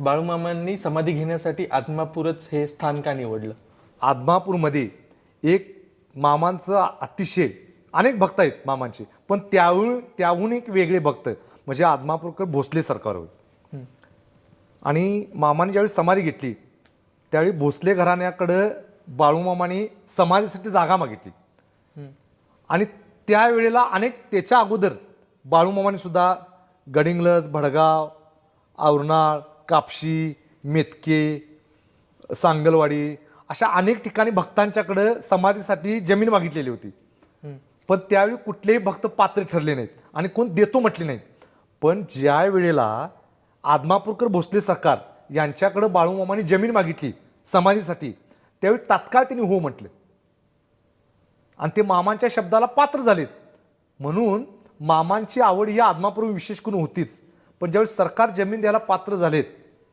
बाळूमामांनी समाधी घेण्यासाठी आदमापूरच हे स्थान का निवडलं? आदमापूरमध्ये एक मामांचं अतिशय अनेक भक्त आहेत मामांचे, पण त्याहून एक वेगळे भक्त म्हणजे आदमापूरकर भोसले सरकार होते. आणि मामाने ज्यावेळी समाधी घेतली त्यावेळी भोसले घराण्याकडं बाळूमामाने समाधीसाठी जागा मागितली. आणि त्यावेळेला त्याच्या अगोदर बाळूमामाने सुद्धा गडिंग्लज, भडगाव, औरनाळ, कापशी, मेतके, सांगलवाडी अशा अनेक ठिकाणी भक्तांच्याकडे समाधीसाठी जमीन मागितलेली होती. पण त्यावेळी कुठलेही भक्त पात्र ठरले नाहीत आणि कोण देतो म्हटले नाहीत. पण ज्या वेळेला आदमापूरकर भोसले सरकार यांच्याकडे बाळूमामाने जमीन मागितली समाधीसाठी त्यावेळी तात्काळ त्यांनी हो म्हटलं आणि ते मामांच्या शब्दाला पात्र झालेत. म्हणून मामांची आवड ही आदमापूर विशेष करून होतीच. पण ज्यावेळी सरकार जमीन द्यायला पात्र झालेत